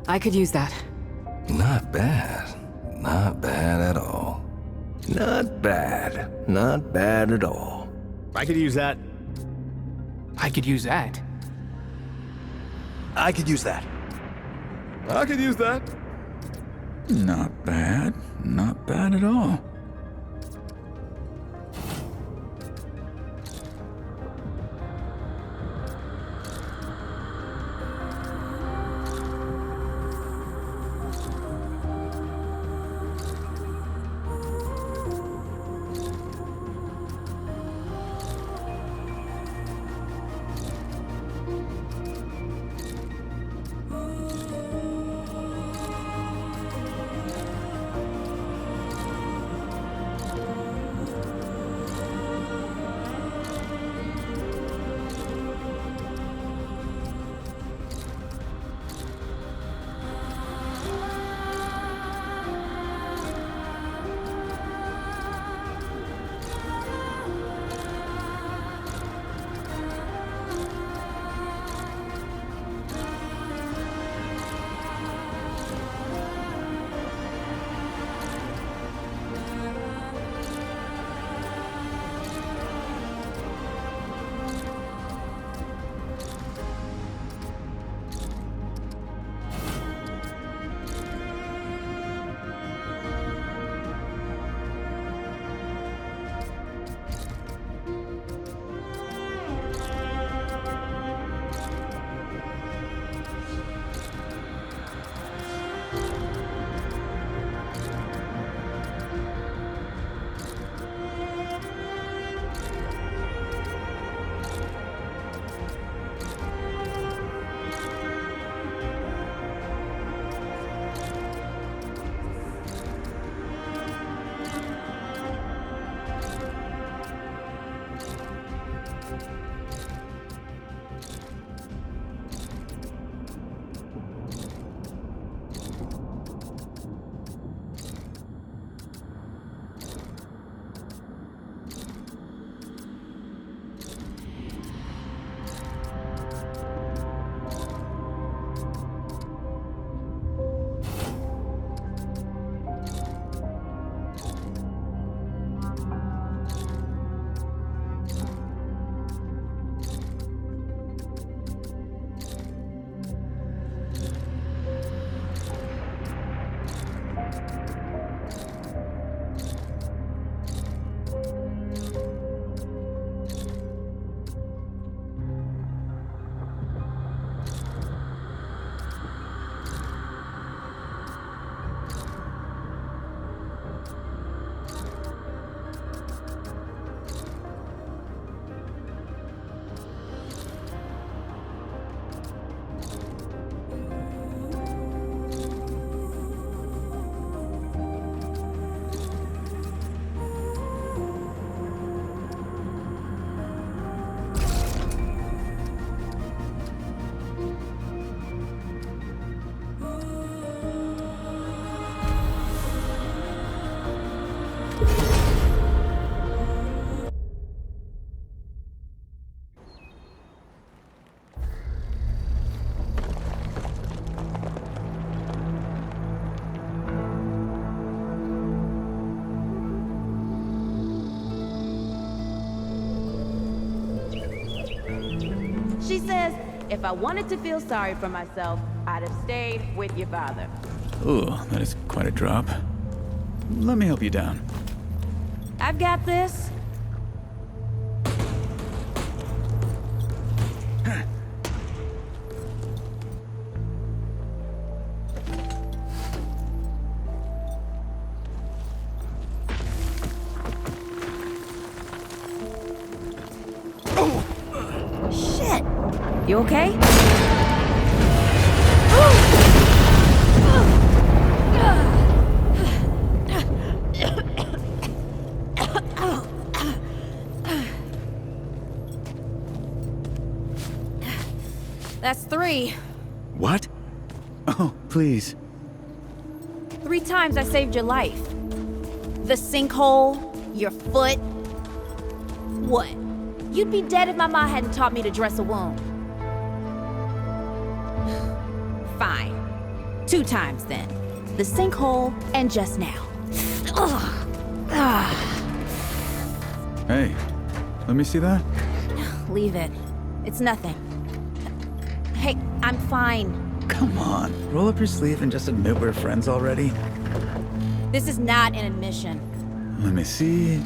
I could use that. Not bad. Not bad at all. Not bad. Not bad at all. I could use that. I could use that. I could use that. I could use that. Not bad. Not bad at all. She says, if I wanted to feel sorry for myself, I'd have stayed with your father. Ooh, that is quite a drop. Let me help you down. I've got this. Shit! You okay? That's 3. What? Oh, please. 3 times I saved your life. The sinkhole, your foot. What? You'd be dead if my ma hadn't taught me to dress a wound. Fine. 2 times then. The sinkhole and just now. Ugh. Hey, let me see that. Leave it. It's nothing. Hey, I'm fine. Come on, roll up your sleeve and just admit we're friends already. This is not an admission. Let me see.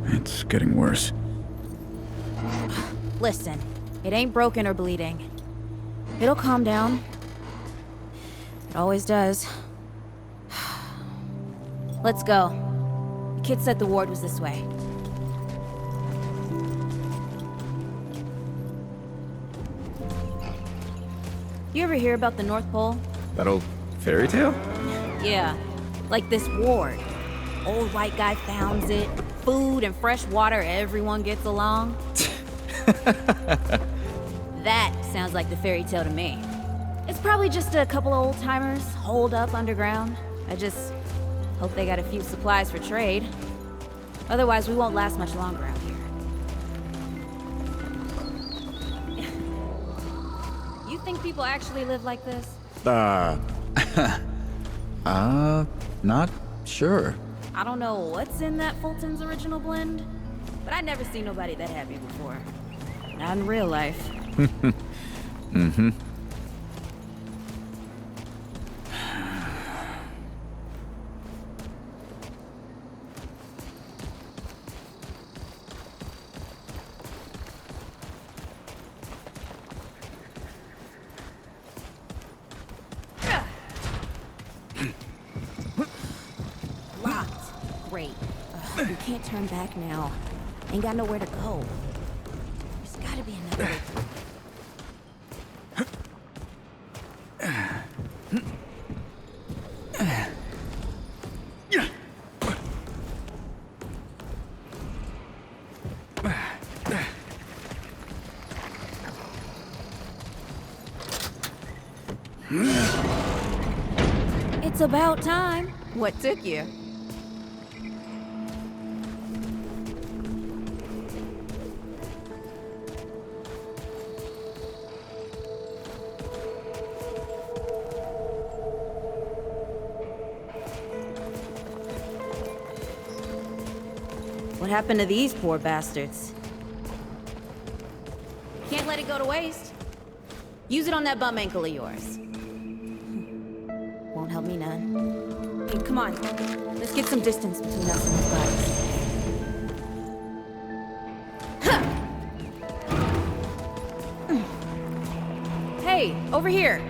It's getting worse. Listen, it ain't broken or bleeding. It'll calm down. It always does. Let's go. The kid said the ward was this way. You ever hear about the North Pole? That old fairy tale? Yeah, like this ward. Old white guy founds it. Food and fresh water, everyone gets along. That sounds like the fairy tale to me. It's probably just a couple of old-timers holed up underground. I just hope they got a few supplies for trade. Otherwise, we won't last much longer out here. You think people actually live like this? Not sure. I don't know what's in that Fulton's original blend, but I'd never seen nobody that happy before. Not in real life. Mm-hmm. Locked. Great. We can't turn back now. Ain't got nowhere to go. There's gotta be another way. It's about time. What took you? What happened to these poor bastards? Can't let it go to waste. Use it on that bum ankle of yours. Won't help me none. Hey, come on. Let's get some distance between us and these bodies. Huh. Hey, over here.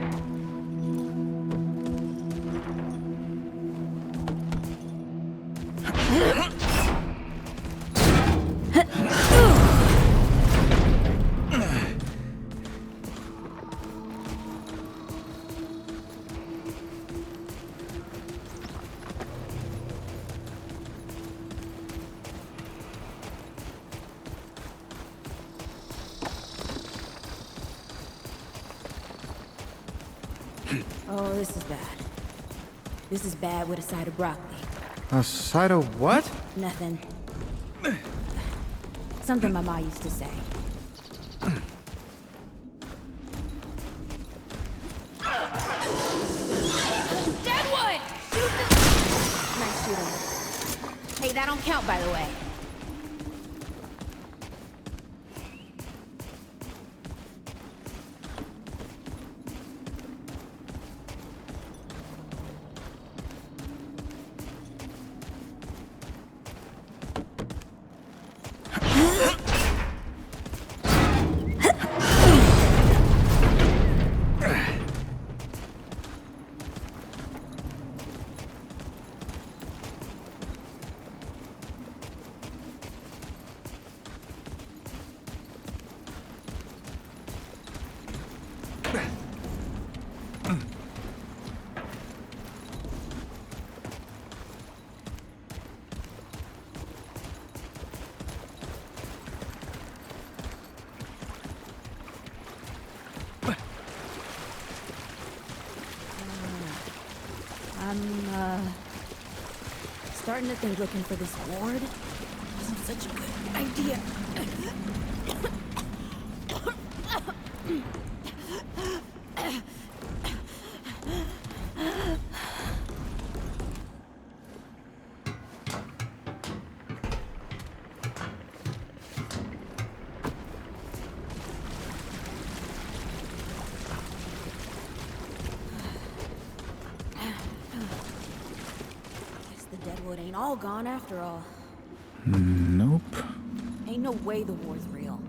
Oh, this is bad. This is bad with a side of broccoli. A side of what? Nothing. Something my ma used to say. Deadwood! Nice shooting. Hey, that don't count, by the way. I'm starting to think looking for this ward isn't such a good idea. all gone after all. Nope. Ain't no way the war's real.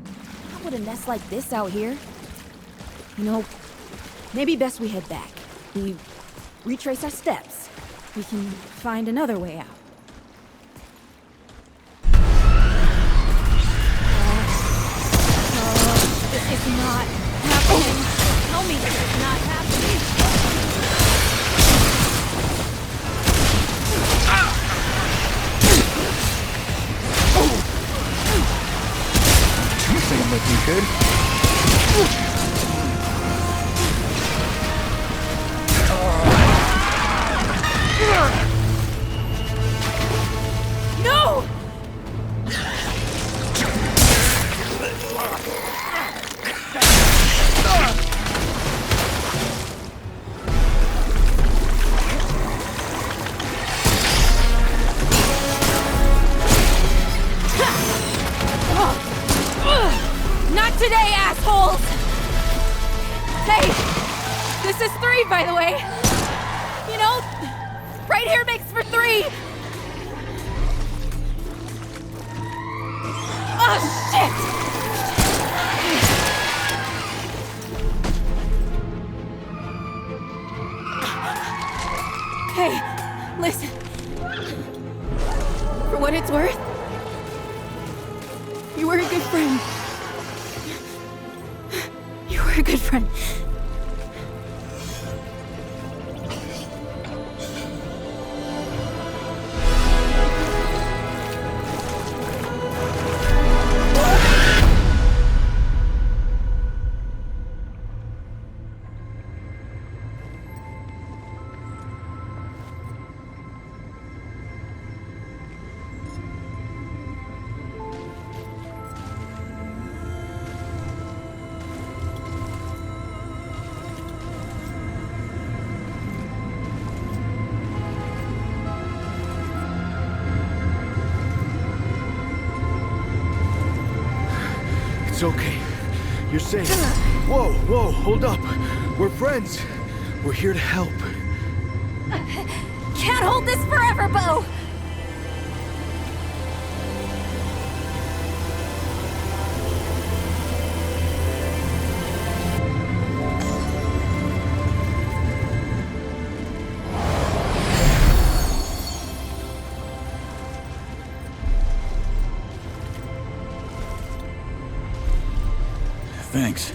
How would a nest like this out here? You know, maybe best we head back. We retrace our steps. We can find another way out. This is not happening. Tell me this is not happening. Seemed like you could. No! Not today, assholes! Hey, this is 3, by the way. You know, right here makes for 3. Oh, shit! Hey, listen. For what it's worth, you were a good friend. You were a good friend. It's okay. You're safe. Whoa, whoa, hold up. We're friends. We're here to help. Can't hold this forever, Bo! Thanks.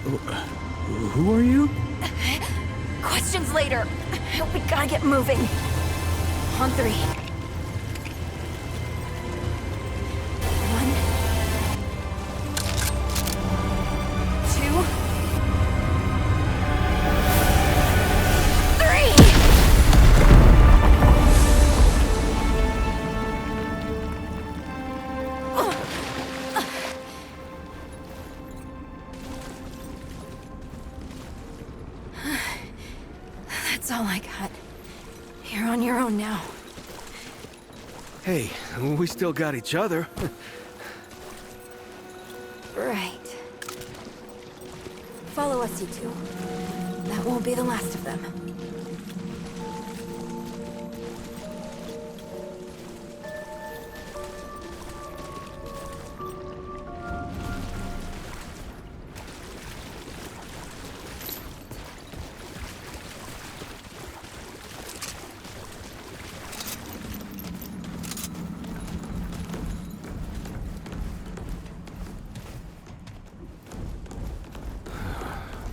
Who are you? Questions later. We gotta get moving. On 3. 1, 2, 3! That's all I got. You're on your own now. Hey, we still got each other. Right. Follow us, you two. That won't be the last of them.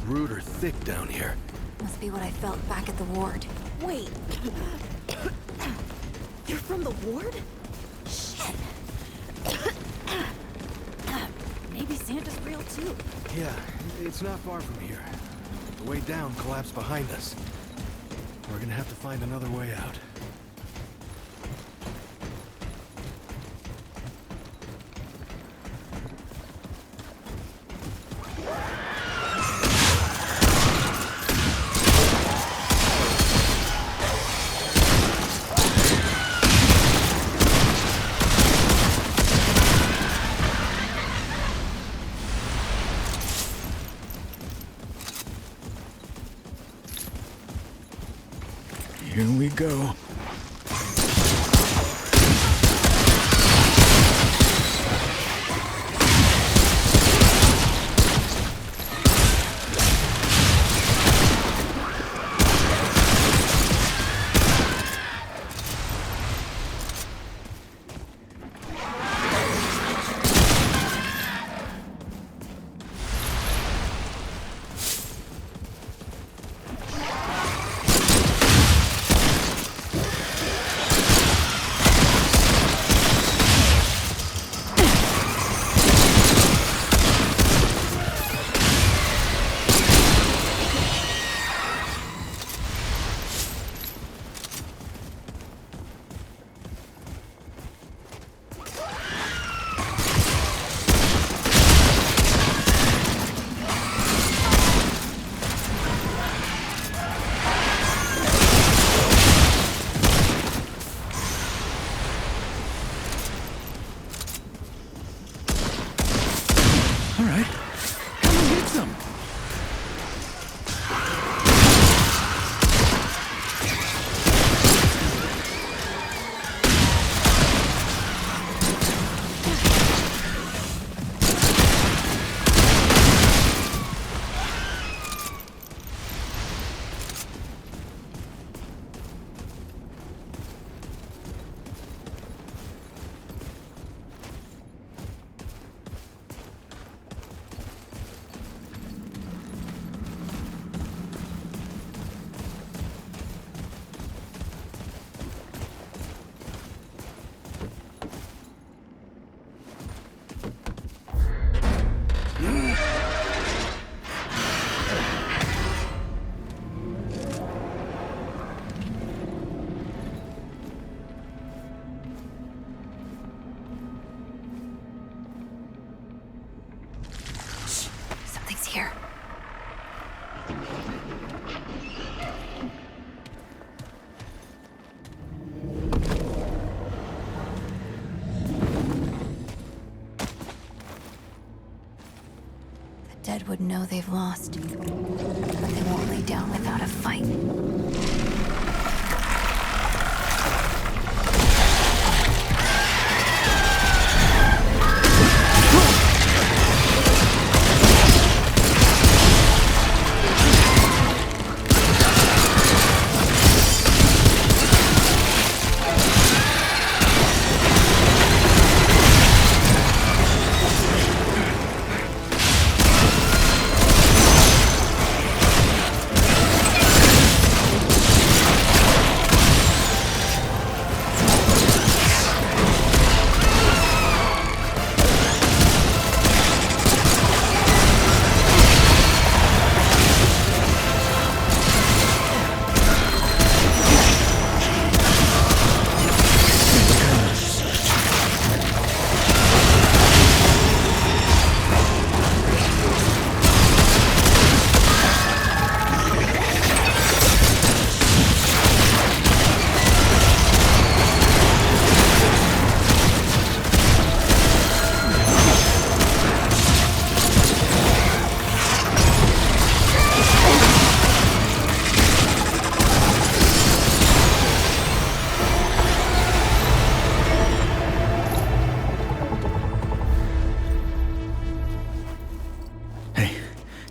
Rude or thick down here. Must be what I felt back at the ward. Wait. You're from the ward? Shit. Maybe Santa's real too. Yeah, it's not far from here. The way down collapsed behind us. We're gonna have to find another way out. Here we go. here. The dead would know they've lost, but they won't lay down without a fight.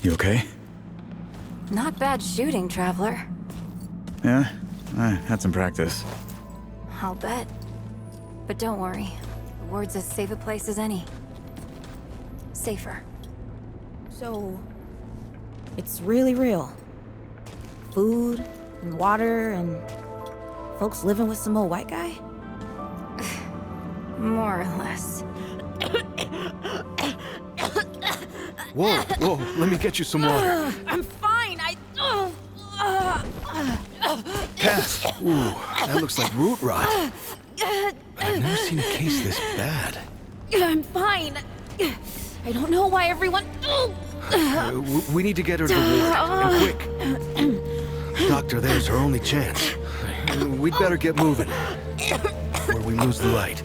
You okay? Not bad shooting, Traveler. Yeah, I had some practice. I'll bet. But don't worry. The ward's as safe a place as any. Safer. So, it's really real. Food and water and folks living with some old white guy? More or less. Whoa, whoa, let me get you some water. I'm fine. Cass! Ooh, that looks like root rot. I've never seen a case this bad. I'm fine. I don't know why everyone. We need to get her to the ward, and quick. Doctor, there's her only chance. We'd better get moving, or we lose the light.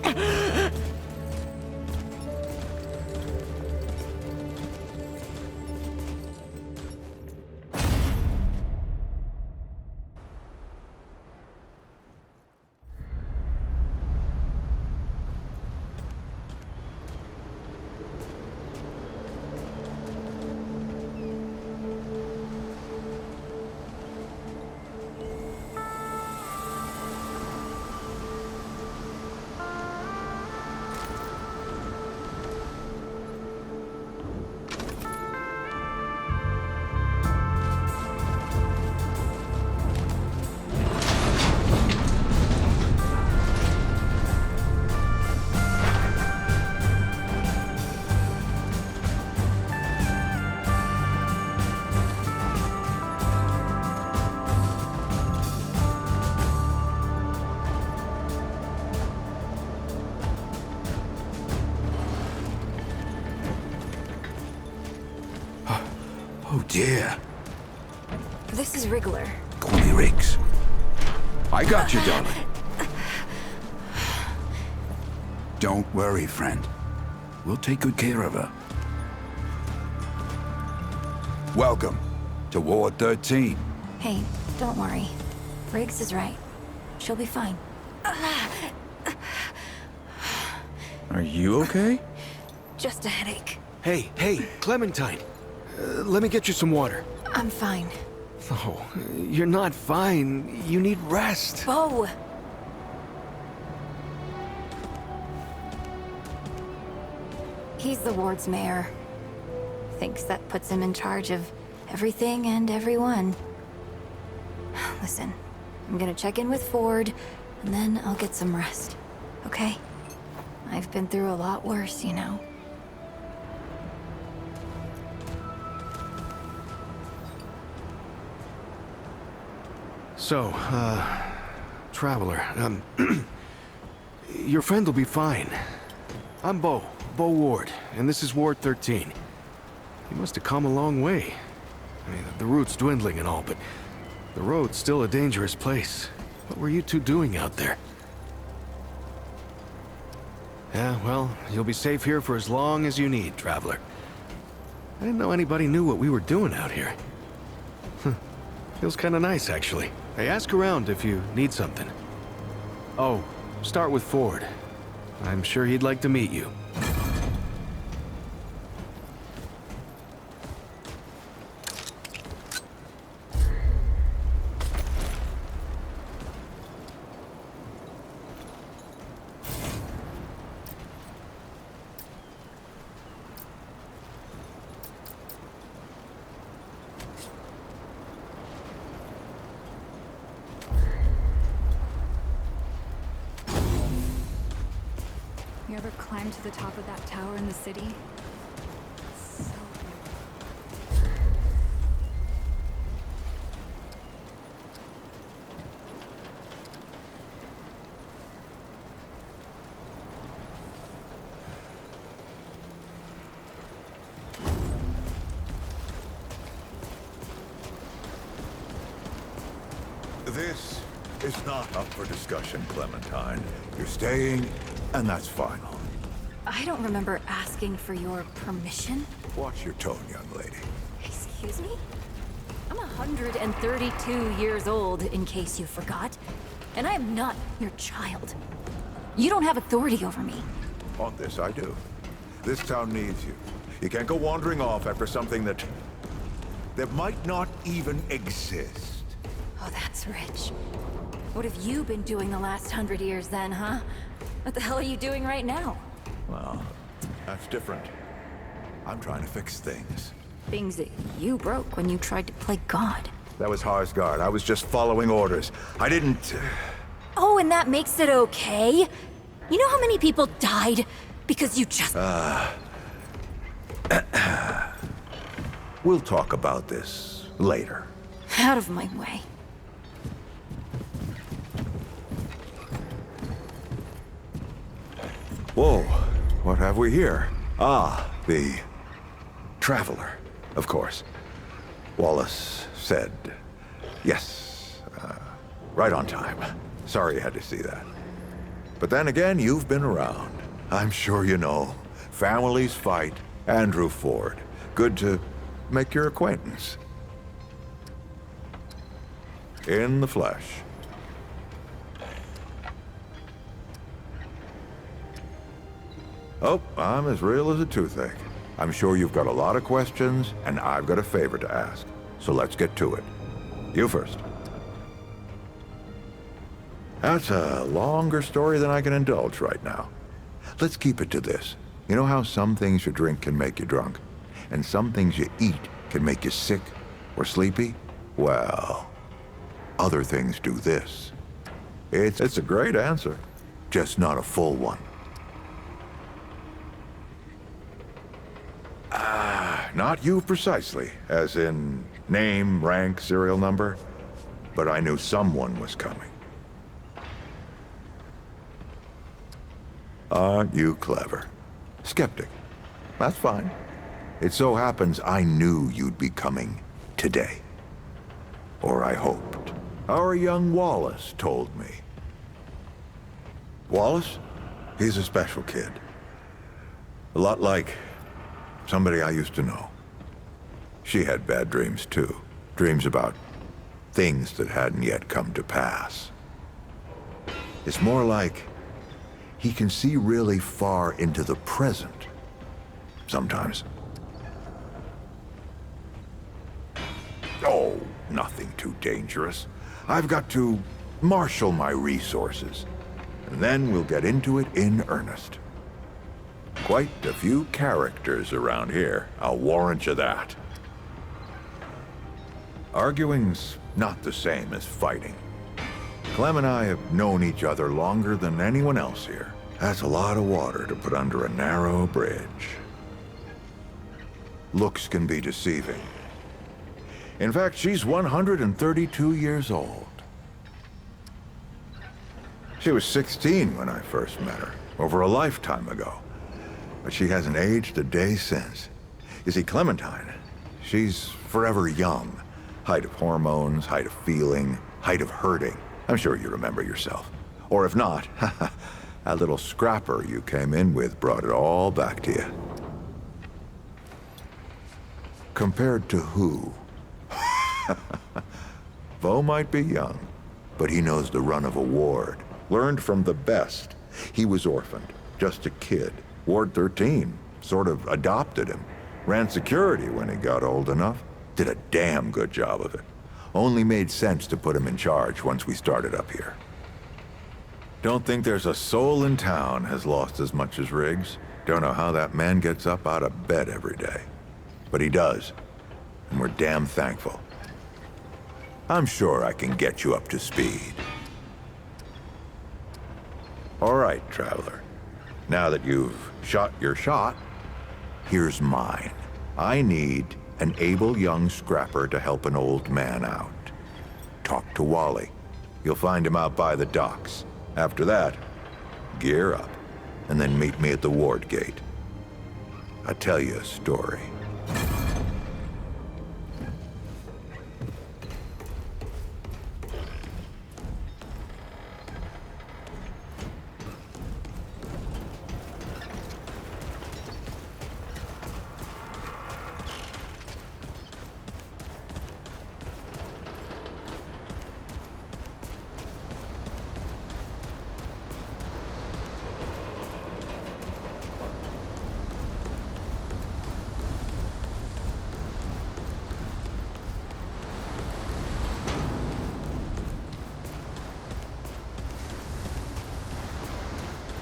Oh dear. This is Wriggler. Call me Riggs. I got you, darling. Don't worry, friend. We'll take good care of her. Welcome to Ward 13. Hey, don't worry. Riggs is right. She'll be fine. Are you okay? Just a headache. Hey, Clementine. Let me get you some water. I'm fine. Oh, you're not fine. You need rest. Bo! He's the ward's mayor. Thinks that puts him in charge of everything and everyone. Listen, I'm gonna check in with Ford, and then I'll get some rest. Okay? I've been through a lot worse, you know. So, Traveler, your friend will be fine. I'm Bo Ward, and this is Ward 13. You must have come a long way. I mean, the route's dwindling and all, but the road's still a dangerous place. What were you two doing out there? Yeah, well, you'll be safe here for as long as you need, traveler. I didn't know anybody knew what we were doing out here. Feels kind of nice, actually. Hey, ask around if you need something. Oh, start with Ford. I'm sure he'd like to meet you. You ever climbed to the top of that tower in the city? It's so This is not up for discussion, Clementine. You're staying, and that's final. I don't remember asking for your permission. Watch your tone, young lady. Excuse me? I'm 132 years old, in case you forgot. And I am not your child. You don't have authority over me. On this, I do. This town needs you. You can't go wandering off after something that might not even exist. Oh, that's rich. What have you been doing the last 100 years then, huh? What the hell are you doing right now? Well, that's different. I'm trying to fix things. Things that you broke when you tried to play God. That was Harsgard. I was just following orders. I didn't... Oh, and that makes it okay? You know how many people died because you just... We'll talk about this later. Out of my way. Whoa, what have we here? Ah, the Traveler, of course. Wallace said yes, right on time. Sorry you had to see that. But then again, you've been around. I'm sure you know. Families fight. Andrew Ford. Good to make your acquaintance. In the flesh. Oh, I'm as real as a toothache. I'm sure you've got a lot of questions, and I've got a favor to ask. So let's get to it. You first. That's a longer story than I can indulge right now. Let's keep it to this. You know how some things you drink can make you drunk, and some things you eat can make you sick or sleepy? Well, other things do this. It's a great answer, just not a full one. Not you precisely, as in name, rank, serial number, but I knew someone was coming. Aren't you clever? Skeptic. That's fine. It so happens I knew you'd be coming today. Or I hoped. Our young Wallace told me. Wallace? He's a special kid. A lot like somebody I used to know. She had bad dreams too. Dreams about things that hadn't yet come to pass. It's more like he can see really far into the present. Sometimes. Oh, nothing too dangerous. I've got to marshal my resources, and then we'll get into it in earnest. Quite a few characters around here, I'll warrant you that. Arguing's not the same as fighting. Clem and I have known each other longer than anyone else here. That's a lot of water to put under a narrow bridge. Looks can be deceiving. In fact, she's 132 years old. She was 16 when I first met her, over a lifetime ago. But she hasn't aged a day since. You see, Clementine, she's forever young. Height of hormones, height of feeling, height of hurting. I'm sure you remember yourself. Or if not, that little scrapper you came in with brought it all back to you. Compared to who? Vo might be young, but he knows the run of a ward. Learned from the best. He was orphaned, just a kid. Ward 13 sort of adopted him. Ran security when he got old enough. Did a damn good job of it. Only made sense to put him in charge once we started up here. Don't think there's a soul in town has lost as much as Riggs. Don't know how that man gets up out of bed every day. But he does. And we're damn thankful. I'm sure I can get you up to speed. All right, Traveler. Now that you've shot your shot, here's mine. I need an able young scrapper to help an old man out. Talk to Wally. You'll find him out by the docks. After that, gear up, and then meet me at the ward gate. I'll tell you a story.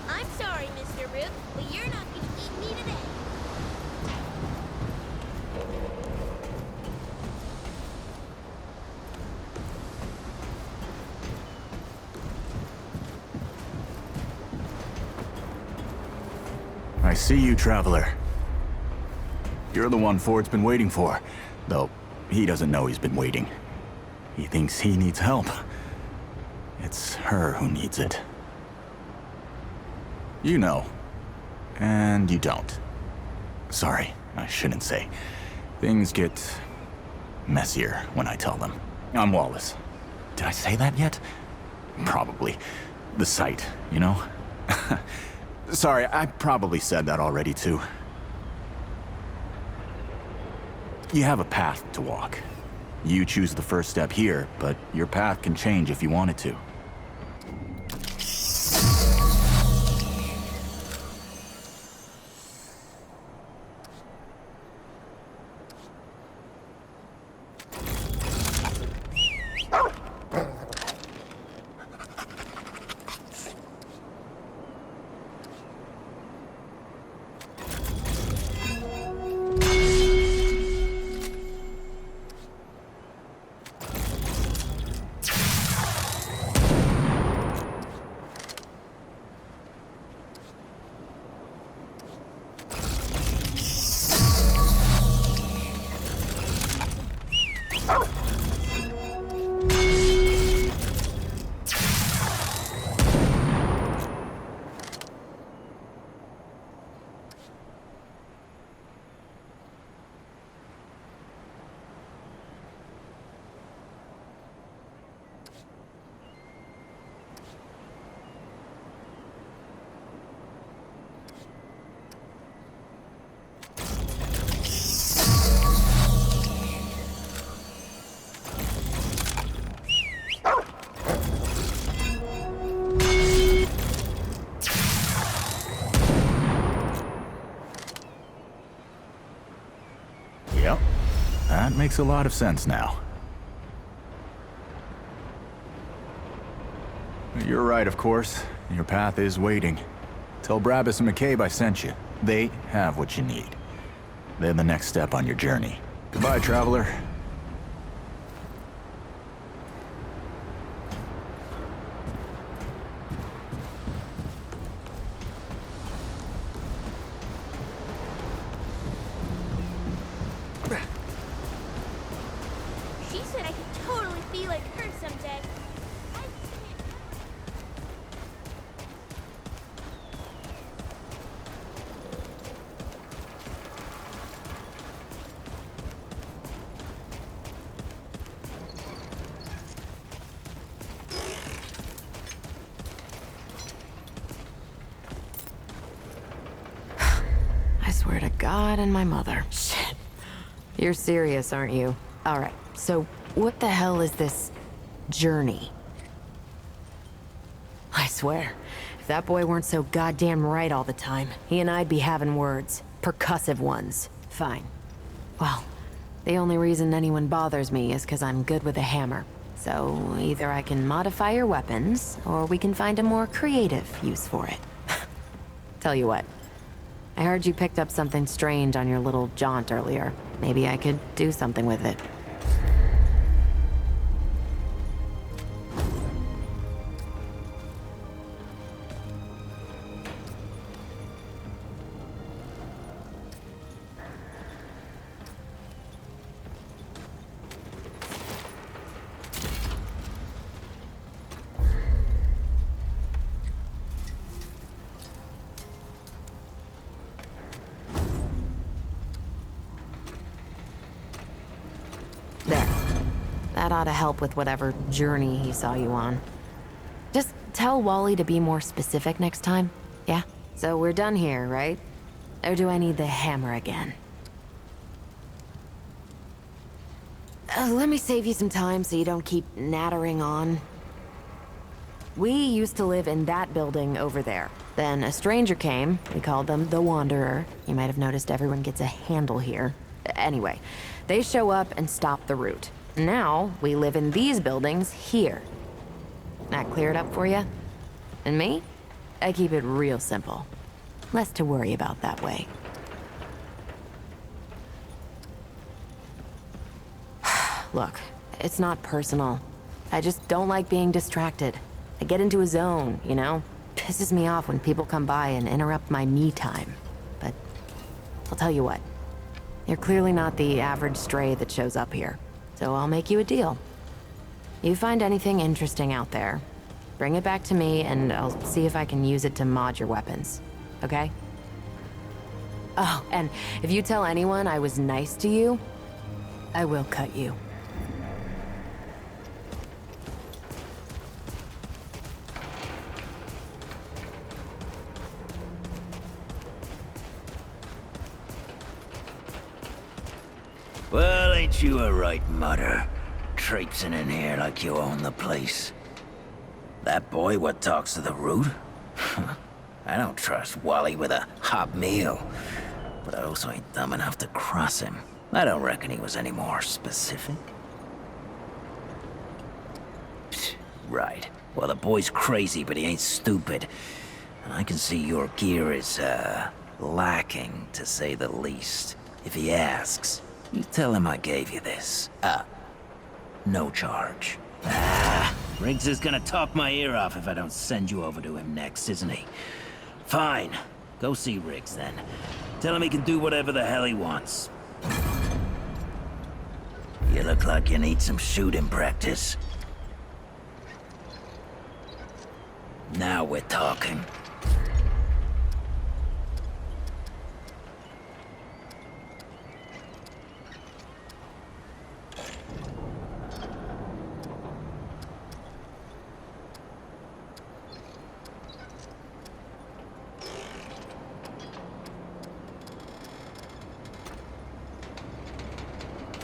I'm sorry, Mr. Rook, but you're not gonna eat me today. I see you, Traveler. You're the one Ford's been waiting for. Though, he doesn't know he's been waiting. He thinks he needs help. It's her who needs it. You know. And you don't. Sorry, I shouldn't say. Things get messier when I tell them. I'm Wallace. Did I say that yet? Probably. The site, you know? Sorry, I probably said that already too. You have a path to walk. You choose the first step here, but your path can change if you want it to. Yep, that makes a lot of sense now. You're right, of course. Your path is waiting. Tell Brabus and McCabe I sent you. They have what you need. They're the next step on your journey. Goodbye, Traveler. She said I could totally be like her someday. God and my mother. Shit. You're serious, aren't you? Alright, so what the hell is this journey? I swear, if that boy weren't so goddamn right all the time, he and I'd be having words. Percussive ones. Fine. Well, the only reason anyone bothers me is because I'm good with a hammer. So either I can modify your weapons, or we can find a more creative use for it. Tell you what, I heard you picked up something strange on your little jaunt earlier. Maybe I could do something with it. There. That ought to help with whatever journey he saw you on. Just tell Wally to be more specific next time, yeah? So we're done here, right? Or do I need the hammer again? Let me save you some time so you don't keep nattering on. We used to live in that building over there. Then a stranger came. We called them the Wanderer. You might have noticed everyone gets a handle here. Anyway, they show up and stop the route. Now, we live in these buildings here. That clear it up for you? And me? I keep it real simple. Less to worry about that way. Look, it's not personal. I just don't like being distracted. I get into a zone, you know? Pisses me off when people come by and interrupt my me time. But I'll tell you what. You're clearly not the average stray that shows up here. So I'll make you a deal. You find anything interesting out there, bring it back to me and I'll see if I can use it to mod your weapons. Okay? Oh, and if you tell anyone I was nice to you, I will cut you. Well, ain't you a right mutter? Traipsing in here like you own the place. That boy what talks to the root? I don't trust Wally with a hot meal. But I also ain't dumb enough to cross him. I don't reckon he was any more specific. Psst, right. Well, the boy's crazy, but he ain't stupid. And I can see your gear is, lacking, to say the least. If he asks, you tell him I gave you this. No charge. Riggs is gonna talk my ear off if I don't send you over to him next, isn't he? Fine. Go see Riggs, then. Tell him he can do whatever the hell he wants. You look like you need some shooting practice. Now we're talking.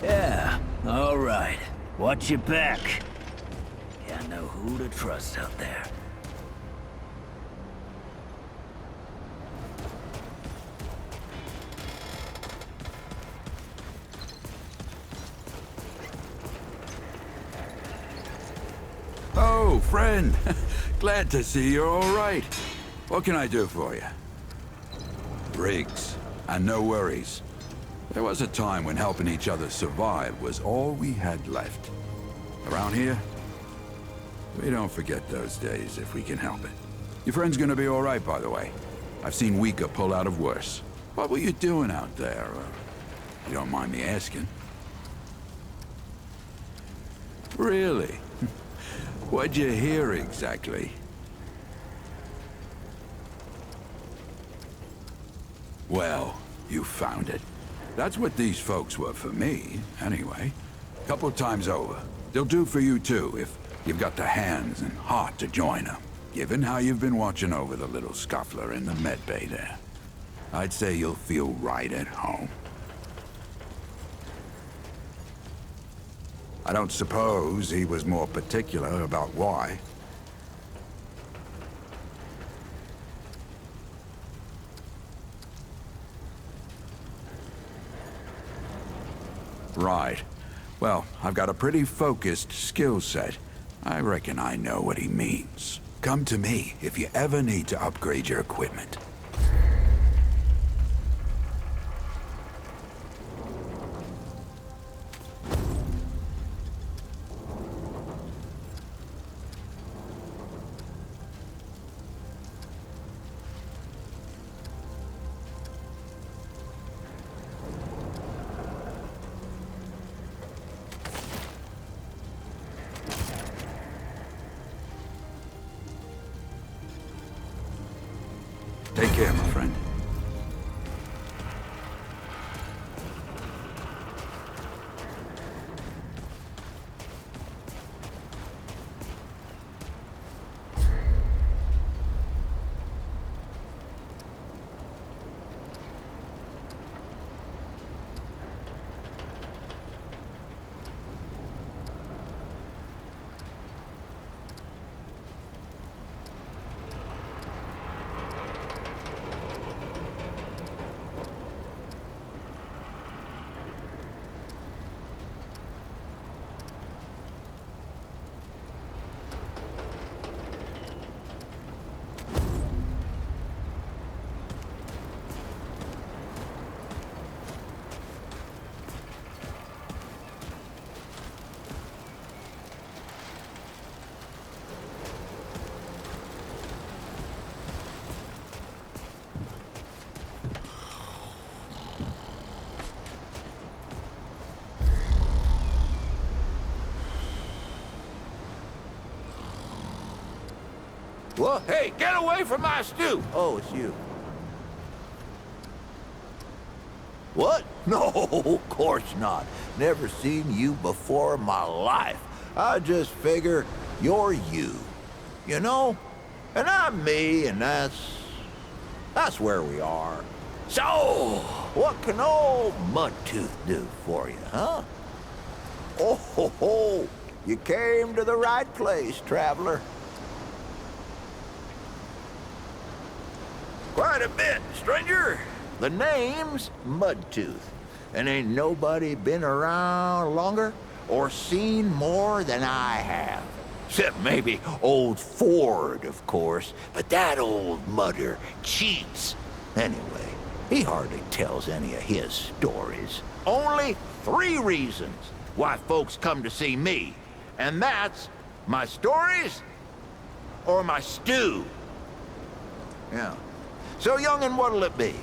Yeah, all right. Watch your back. Yeah, I know who to trust out there. Oh, friend. Glad to see you're all right. What can I do for you? Riggs, and no worries. There was a time when helping each other survive was all we had left. Around here, we don't forget those days if we can help it. Your friend's gonna be all right, by the way. I've seen weaker pull out of worse. What were you doing out there? You don't mind me asking. Really? What'd you hear exactly? Well, you found it. That's what these folks were for me, anyway. Couple times over. They'll do for you too, if you've got the hands and heart to join them. Given how you've been watching over the little scuffler in the medbay there. I'd say you'll feel right at home. I don't suppose he was more particular about why. Right. Well, I've got a pretty focused skill set. I reckon I know what he means. Come to me if you ever need to upgrade your equipment. Take care, my friend. Well, hey, get away from my stew! Oh, it's you. What? No, of course not. Never seen you before in my life. I just figure you're you. You know? And I'm me, and that's where we are. So, what can old Mudtooth do for you, huh? Oh, ho, ho. You came to the right place, traveler. Quite a bit, stranger. The name's Mudtooth, and ain't nobody been around longer or seen more than I have. Except maybe old Ford, of course, but that old mudder cheats. Anyway, he hardly tells any of his stories. Only 3 reasons why folks come to see me, and that's my stories or my stew. Yeah. So, young'un, what'll it be?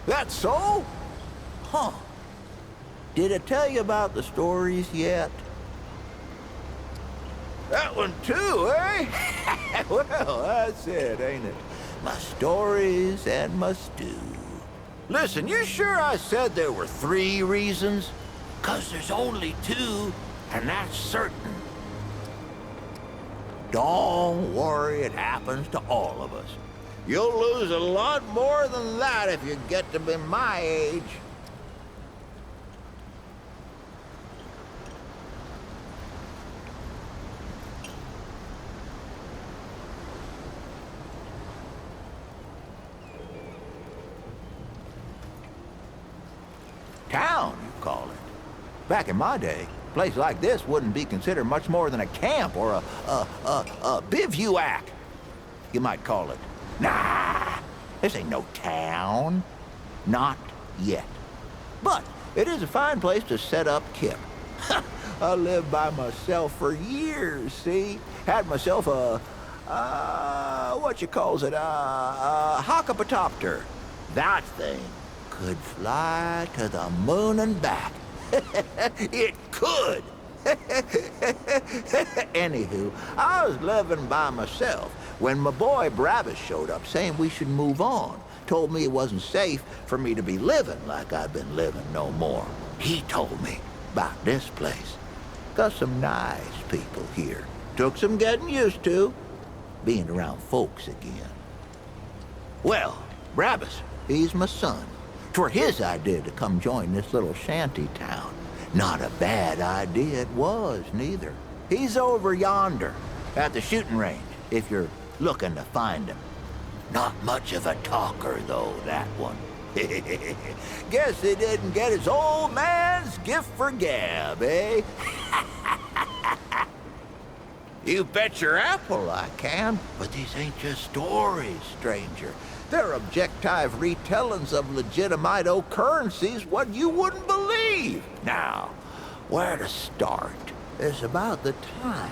That's so? Huh. Did I tell you about the stories yet? That one too, eh? Well, that's it, ain't it? My stories and my stew. Listen, you sure I said there were 3 reasons? 'Cause there's only 2, and that's certain. Don't worry, it happens to all of us. You'll lose a lot more than that if you get to be my age. Town, you call it. Back in my day, a place like this wouldn't be considered much more than a camp or a bivouac, you might call it. Nah, this ain't no town. Not yet. But it is a fine place to set up kip. I lived by myself for years, see? Had myself what you calls it, a hockapatopter. That thing could fly to the moon and back. It could. Anywho, I was living by myself when my boy Bravis showed up saying we should move on. Told me it wasn't safe for me to be living like I've been living no more. He told me about this place. Got some nice people here. Took some getting used to. being around folks again. Well, Brabus, he's my son. 'Twere his idea to come join this little shanty town. Not a bad idea it was, neither. He's over yonder, at the shooting range, if you're looking to find him. Not much of a talker, though, that one. Guess he didn't get his old man's gift for gab, eh? You bet your apple I can. But these ain't just stories, stranger. They're objective retellings of legitimate occurrences what you wouldn't believe. Now, where to start? It's about the time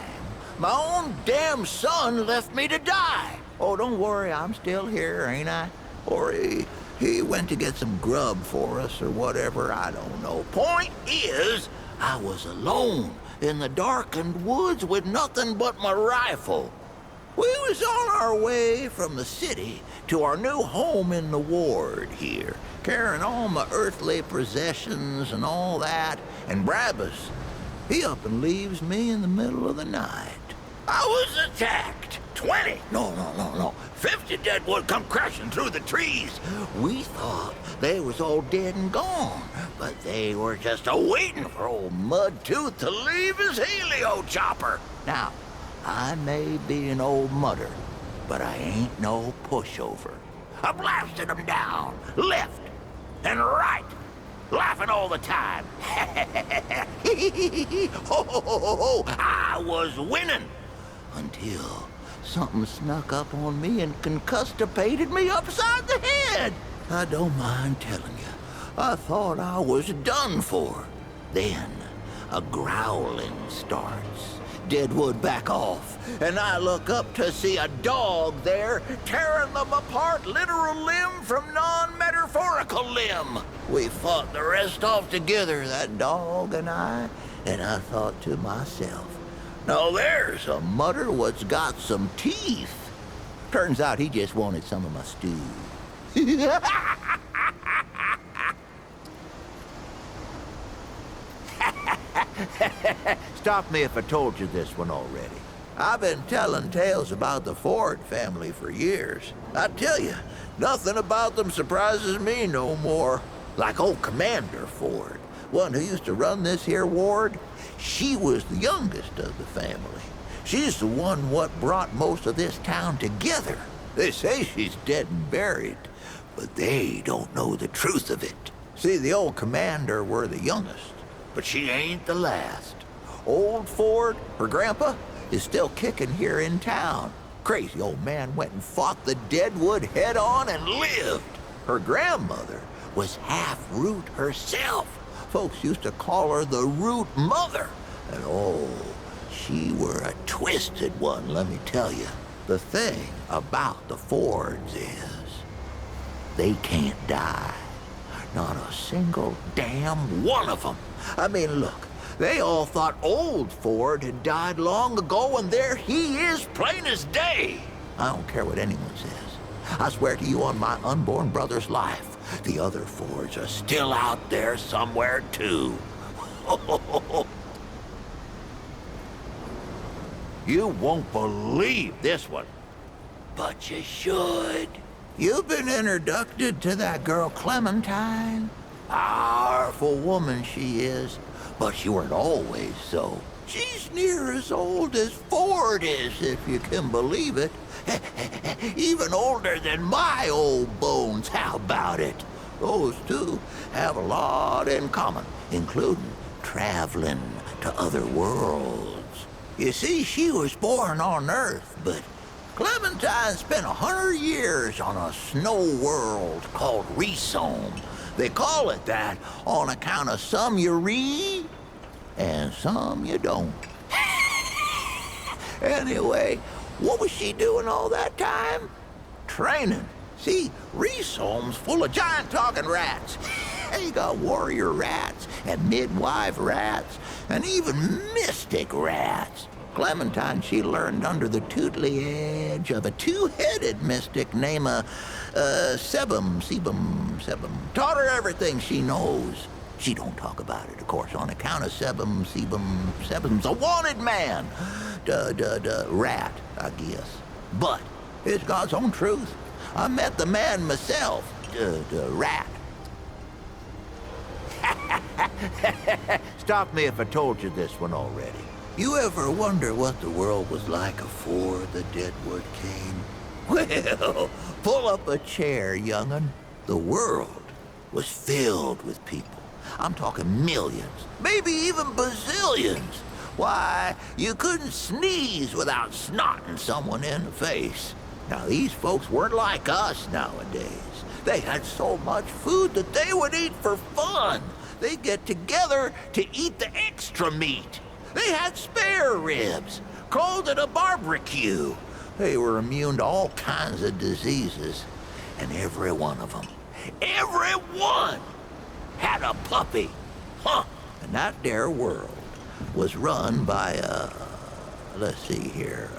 my own damn son left me to die. Oh, don't worry, I'm still here, ain't I? Or he went to get some grub for us or whatever, I don't know. Point is, I was alone in the darkened woods with nothing but my rifle. We was on our way from the city to our new home in the ward here, carrying all my earthly possessions and all that, and Brabus, he up and leaves me in the middle of the night. I was attacked. 50 deadwood come crashing through the trees. We thought they was all dead and gone, but they were just a-waiting for old Mudtooth to leave his helio chopper. Now, I may be an old mudder, but I ain't no pushover. I blasted them down, left and right, laughing all the time. I was winning until something snuck up on me and concustipated me upside the head. I don't mind telling you, I thought I was done for. Then a growling starts. Deadwood back off, and I look up to see a dog there tearing them apart, literal limb from non-metaphorical limb. We fought the rest off together, that dog and I thought to myself, now there's a mudder what's got some teeth. Turns out he just wanted some of my stew. Stop me if I told you this one already. I've been telling tales about the Ford family for years. I tell you, nothing about them surprises me no more. Like old Commander Ford, one who used to run this here ward, she was the youngest of the family. She's the one what brought most of this town together. They say she's dead and buried, but they don't know the truth of it. See, the old Commander were the youngest, but she ain't the last. Old Ford, her grandpa, is still kicking here in town. Crazy old man went and fought the Deadwood head on and lived. Her grandmother was half Root herself. Folks used to call her the Root Mother. And oh, she were a twisted one, let me tell you. The thing about the Fords is, they can't die. Not a single damn one of them. I mean, look, they all thought old Ford had died long ago, and there he is, plain as day. I don't care what anyone says. I swear to you on my unborn brother's life, the other Fords are still out there somewhere, too. You won't believe this one, but you should. You've been introduced to that girl Clementine. Powerful woman she is, but she weren't always so. She's near as old as Ford is, if you can believe it. Even older than my old bones, how about it? Those two have a lot in common, including traveling to other worlds. You see, she was born on Earth, but Clementine spent 100 years on a snow world called Resome. They call it that on account of some you read and some you don't. Anyway, what was she doing all that time? Training. See, Resome's full of giant talking rats. They got warrior rats and midwife rats and even mystic rats. Clementine, she learned under the tutelage of a two-headed mystic named Sebum. Taught her everything she knows. She don't talk about it, of course, on account of Sebum's a wanted man. Rat, I guess. But it's God's own truth. I met the man myself, the rat. Stop me if I told you this one already. You ever wonder what the world was like before the Deadwood came? Well, pull up a chair, young'un. The world was filled with people. I'm talking millions, maybe even bazillions. Why, you couldn't sneeze without snotting someone in the face. Now, these folks weren't like us nowadays. They had so much food that they would eat for fun. They'd get together to eat the extra meat. They had spare ribs, called it a barbecue. They were immune to all kinds of diseases. And every one of them, every one, had a puppy. Huh. And that there world was run by, let's see here,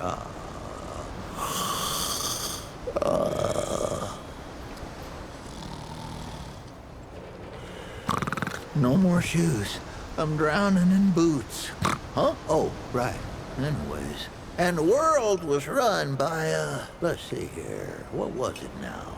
no more shoes. I'm drowning in boots. Huh? Oh, right. Anyways. And the world was run by, let's see here. What was it now?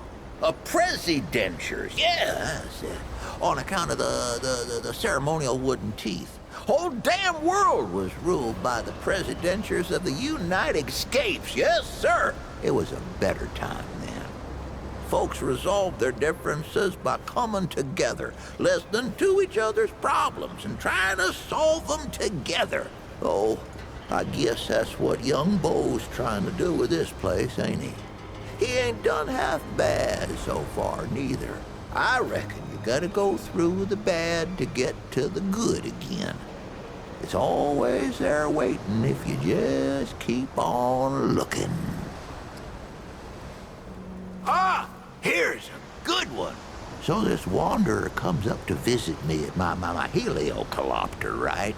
Presidentures. Yeah, that's it. On account of the ceremonial wooden teeth. Whole damn world was ruled by the presidentures of the United States. Yes, sir. It was a better time then. Folks resolved their differences by coming together, listening to each other's problems and trying to solve them together. Oh, I guess that's what young Bo's trying to do with this place, ain't he? He ain't done half bad so far, neither. I reckon you gotta go through the bad to get to the good again. It's always there waiting if you just keep on looking. Ah, here's a good one. So this wanderer comes up to visit me at my heliocopter, right?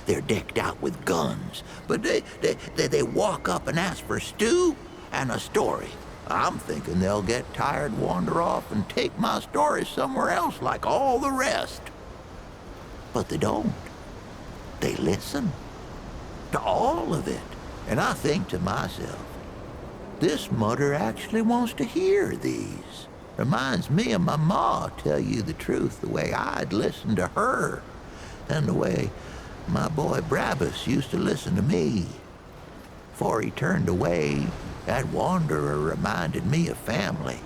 They're decked out with guns, but they walk up and ask for stew and a story. I'm thinking they'll get tired, wander off, and take my story somewhere else like all the rest. But they don't. They listen to all of it. And I think to myself, this mudder actually wants to hear these. Reminds me of my ma, tell you the truth, the way I'd listen to her, and the way my boy Brabus used to listen to me. Before he turned away, that wanderer reminded me of family.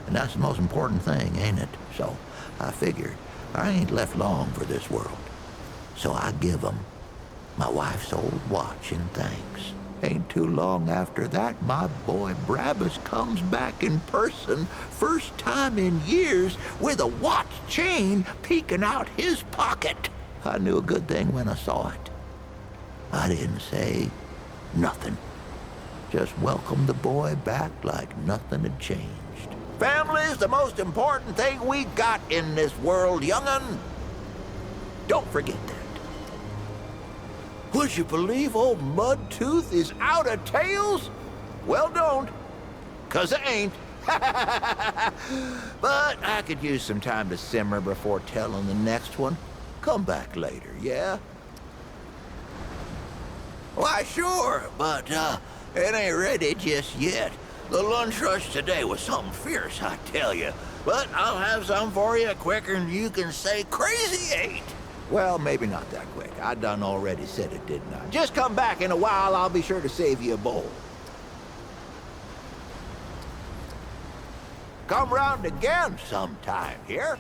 And that's the most important thing, ain't it? So I figured I ain't left long for this world. So I give 'em my wife's old watch in thanks. Ain't too long after that, my boy Brabus comes back in person, first time in years, with a watch chain peeking out his pocket. I knew a good thing when I saw it. I didn't say nothing. Just welcomed the boy back like nothing had changed. Family's the most important thing we got in this world, young'un. Don't forget that. Would you believe old Mudtooth is out of tails? Well, don't, 'cause it ain't. But I could use some time to simmer before telling the next one. Come back later, yeah? Why, sure, but it ain't ready just yet. The lunch rush today was something fierce, I tell you. But I'll have some for you quicker than you can say crazy eight. Well, maybe not that quick. I done already said it, didn't I? Just come back in a while, I'll be sure to save you a bowl. Come round again sometime, here?